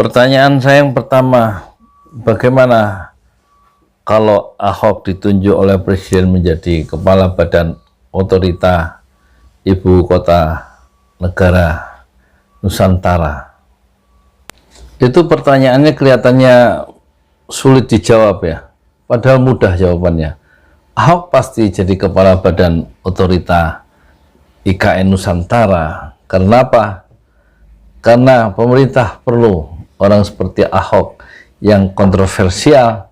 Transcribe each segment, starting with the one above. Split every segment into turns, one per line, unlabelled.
Pertanyaan saya yang pertama, bagaimana kalau Ahok ditunjuk oleh Presiden menjadi Kepala Badan Otorita Ibu Kota Negara Nusantara? Itu pertanyaannya kelihatannya sulit dijawab ya, padahal mudah jawabannya. Ahok pasti jadi Kepala Badan Otorita IKN Nusantara. Karena apa? Karena pemerintah perlu orang seperti Ahok yang kontroversial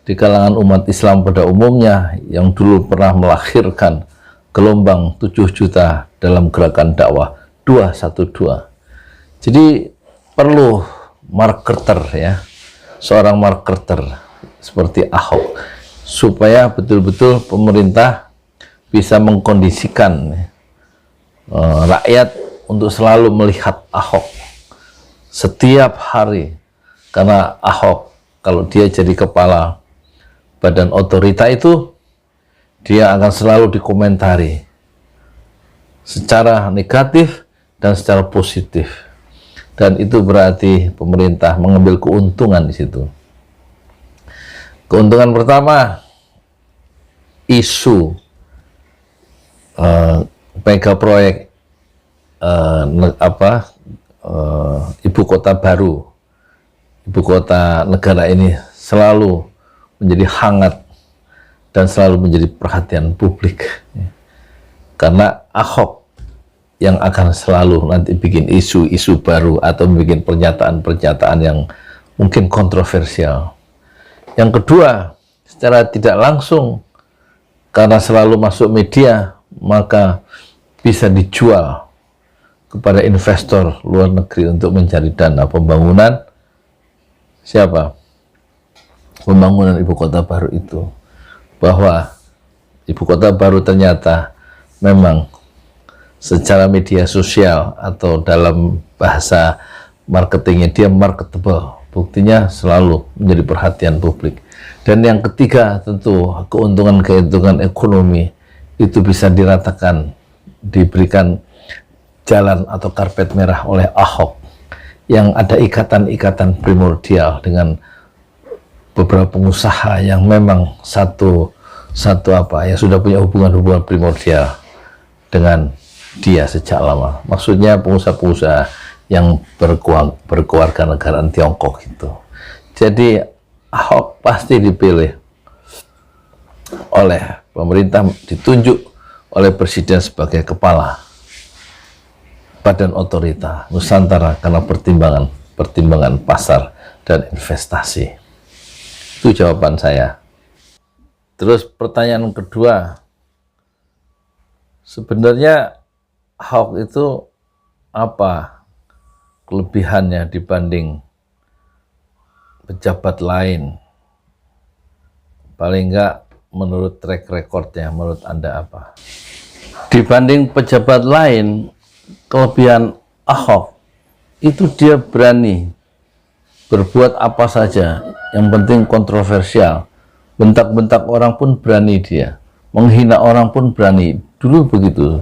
di kalangan umat Islam pada umumnya, yang dulu pernah melahirkan gelombang 7 juta dalam gerakan dakwah 212. Jadi perlu marketer ya, seorang marketer seperti Ahok, supaya betul-betul pemerintah bisa mengkondisikan rakyat untuk selalu melihat Ahok setiap hari. Karena Ahok kalau dia jadi kepala badan otorita itu, dia akan selalu dikomentari secara negatif dan secara positif, dan itu berarti pemerintah mengambil keuntungan di situ. Keuntungan pertama, isu mega proyek ibu kota baru, ibu kota negara ini selalu menjadi hangat dan selalu menjadi perhatian publik, karena Ahok yang akan selalu nanti bikin isu-isu baru atau bikin pernyataan-pernyataan yang mungkin kontroversial. Yang kedua, secara tidak langsung, karena selalu masuk media, maka bisa dijual kepada investor luar negeri untuk mencari dana pembangunan siapa? Pembangunan ibu kota baru itu. Bahwa ibu kota baru ternyata memang secara media sosial atau dalam bahasa marketingnya dia marketable. Buktinya selalu menjadi perhatian publik. Dan yang ketiga, tentu keuntungan-keuntungan ekonomi itu bisa diratakan, diberikan jalan atau karpet merah oleh Ahok, yang ada ikatan-ikatan primordial dengan beberapa pengusaha yang memang satu ya sudah punya hubungan-hubungan primordial dengan dia sejak lama. Maksudnya pengusaha-pengusaha yang berkeluarga negaraan Tiongkok itu. Jadi Ahok pasti dipilih oleh pemerintah, ditunjuk oleh Presiden sebagai kepala Badan Otorita Nusantara karena pertimbangan pasar dan investasi. Itu jawaban saya. Terus pertanyaan kedua, sebenarnya Ahok itu apa kelebihannya dibanding pejabat lain? Paling enggak menurut track recordnya, menurut Anda apa? Dibanding pejabat lain, kelebihan Ahok itu dia berani berbuat apa saja, yang penting kontroversial. Bentak-bentak orang pun berani dia, menghina orang pun berani. Dulu begitu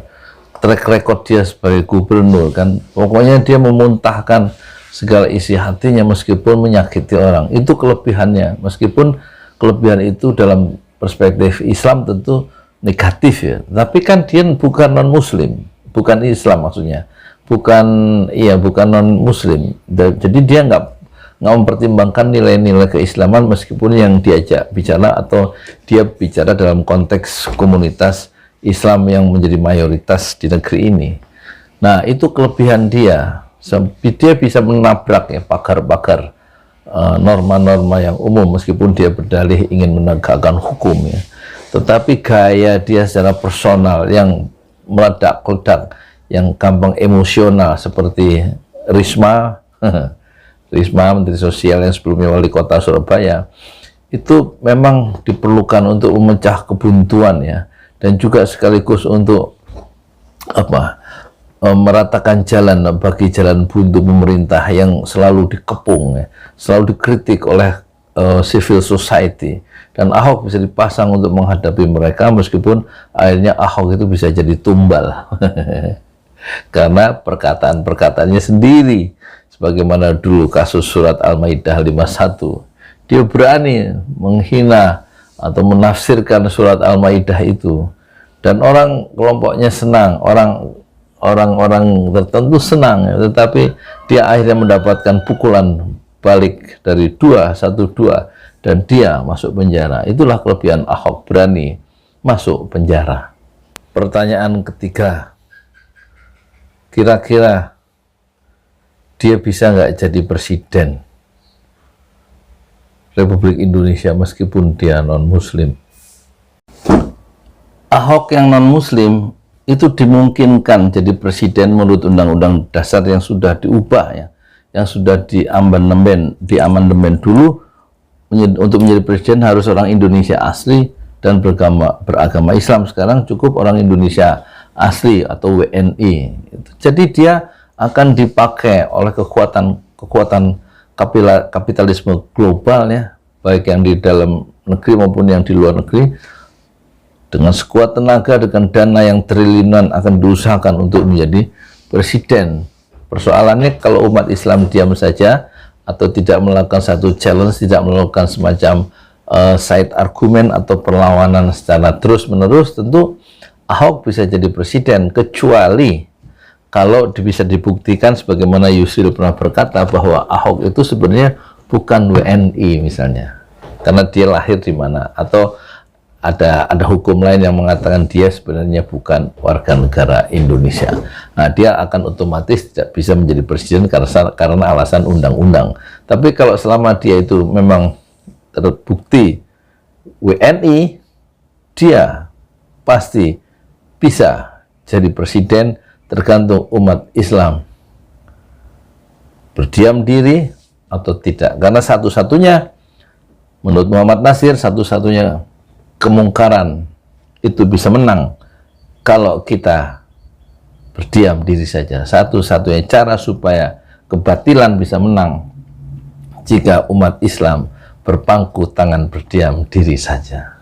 track record dia sebagai gubernur kan, pokoknya dia memuntahkan segala isi hatinya meskipun menyakiti orang. Itu kelebihannya, meskipun kelebihan itu dalam perspektif Islam tentu negatif ya, tapi kan dia bukan non muslim, bukan Islam maksudnya, bukan non muslim, jadi dia nggak mempertimbangkan nilai-nilai keislaman meskipun yang diajak bicara atau dia bicara dalam konteks komunitas Islam yang menjadi mayoritas di negeri ini. Nah, itu kelebihan dia. Dia bisa menabrak ya pagar-pagar norma-norma yang umum meskipun dia berdalih ingin menegakkan hukum ya. Tetapi gaya dia secara personal yang meledak-ledak, yang gampang emosional seperti Risma Menteri Sosial yang sebelumnya Wali Kota Surabaya, itu memang diperlukan untuk memecah kebuntuan ya, dan juga sekaligus untuk meratakan jalan bagi jalan buntu pemerintah yang selalu dikepung ya, selalu dikritik oleh civil society, dan Ahok bisa dipasang untuk menghadapi mereka meskipun akhirnya Ahok itu bisa jadi tumbal karena perkataan-perkataannya sendiri sebagaimana dulu kasus surat Al-Maidah 51, dia berani menghina atau menafsirkan surat Al-Maidah itu, dan orang kelompoknya senang, orang-orang tertentu senang, tetapi dia akhirnya mendapatkan pukulan balik dari 212 dan dia masuk penjara. Itulah kelebihan Ahok, berani masuk penjara. Pertanyaan ketiga, kira-kira dia bisa nggak jadi presiden Republik Indonesia meskipun dia non-muslim? Ahok yang non-muslim itu dimungkinkan jadi presiden menurut Undang-Undang Dasar yang sudah diubah, ya, yang sudah diamandemen dulu. Untuk menjadi presiden harus orang Indonesia asli dan beragama Islam. Sekarang cukup orang Indonesia asli atau WNI. Jadi dia akan dipakai oleh kekuatan kapitalisme global, ya, baik yang di dalam negeri maupun yang di luar negeri. Dengan sekuat tenaga, dengan dana yang triliunan akan diusahakan untuk menjadi presiden. Persoalannya kalau umat Islam diam saja atau tidak melakukan satu challenge, tidak melakukan semacam side argument atau perlawanan secara terus-menerus, tentu Ahok bisa jadi presiden, kecuali kalau bisa dibuktikan sebagaimana Yusril pernah berkata bahwa Ahok itu sebenarnya bukan WNI misalnya, karena dia lahir di mana, atau ada hukum lain yang mengatakan dia sebenarnya bukan warga negara Indonesia. Nah, dia akan otomatis tidak bisa menjadi presiden karena alasan undang-undang. Tapi kalau selama dia itu memang terbukti WNI, dia pasti bisa jadi presiden, tergantung umat Islam berdiam diri atau tidak. Karena satu-satunya, menurut Muhammad Nasir, satu-satunya kemungkaran itu bisa menang kalau kita berdiam diri saja. Satu-satunya cara supaya kebatilan bisa menang jika umat Islam berpangku tangan berdiam diri saja.